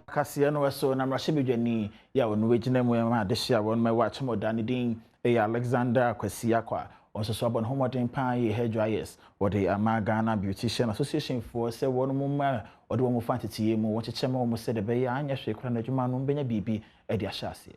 Kasee no so na mrahye ya wonu wegina mu ma de hia wonu ma Akyem Oda din Alexander Kasee akwa onso so abon homoden pan ye hairdressers wode Ghana Beautician Association for say wonu mu ma ode wo mu fantete mu wo chechema wo mu se de be ya anya hwe kra na dwuma no benya bibi e de ahyase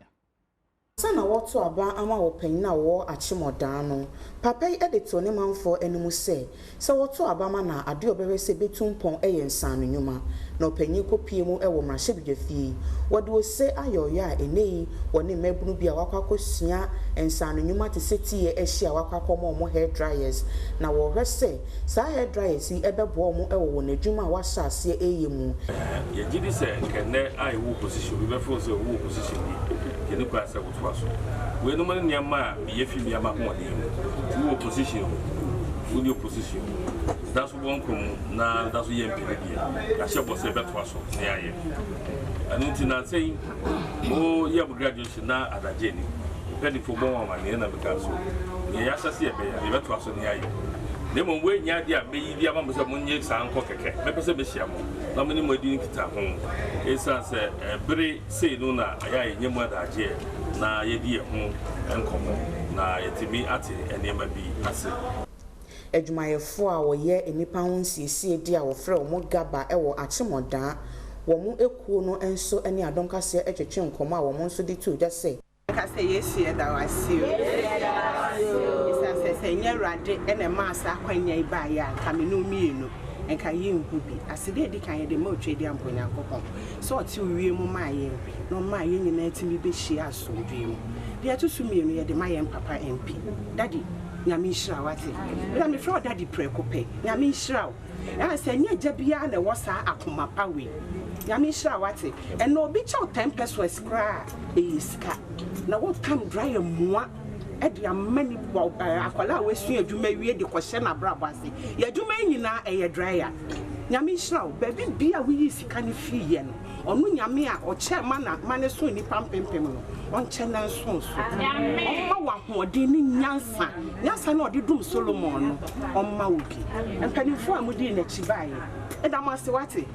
sana woto aba ama wo panyin na wo Akyem Oda no papa yi edito ne manfo enimu se woto aba ma na ade obere se betumpon eyensan no nyuma na panyin kopie mu ewo mrahye bidwafie wode wo se ayoya enei woni mabunu bia wakwakosua ensan no nyuma te setie ehia wakwakomo mo hairdressers na wo hwese sa hairdressers yi ebebo mo ewo wo nadwuma wa hyase eyemu ye gidi se kenne ai wo position we be fo se wo position ni kenne kwa se wo we no man nyama ye fi mi ama ho de wo position wo ni position that's one come na that's ye mpede dia a she boss e beto aso na yaye anunti na say o ye graduation na adaje ni pedi fo bon wa na na beka so ye ya sase e be ya beto aso na yaye ne mo we nya dia be yi dia ma mo se mo nye san ko keke me pese be hia mo na mo ni mo di kita ho esa se bere sei no na ayaye nyemu adaje na ye di ho enkomo na yetimi ate enema bi ase adwumayefo a woye enipa ho nsiesie di a wo frɛ wo gaba ewo Akyem Oda wo mu ekuo no enso ene Adom Kasee etwetwe nkomo a wo mu nso di tu da se Kasee yesie da wasio isa se nya rade ene maasa kwanya iba ya kamenu mienu enka ye nhubi asede di kan ye de ma otwe di amponya kokon so oti owie mu ma ye no ma ye nyina atimi be hia asomdwe mu de atusu mienu ye de ma ye papa MP daddy nyame nhyira wate na me fro daddy preko pe nyame nhyira ya se nya jabia na wosa akoma pawe nyame nhyira wate and no bi chaw 10 pesos kra e sika na what come dry mua edi amani akwala wesu adwuma wie de kohye na brabo ase ya adwuma nyina e dryer nyame nhyira baby bia we sika ne fi ye no onu nyame a oche mane so ni pampempem no onche na nso omma wa hoɔden ni nyansa na ɔde dum Solomon no omma woki empanifo amudi na chibaye edamase wate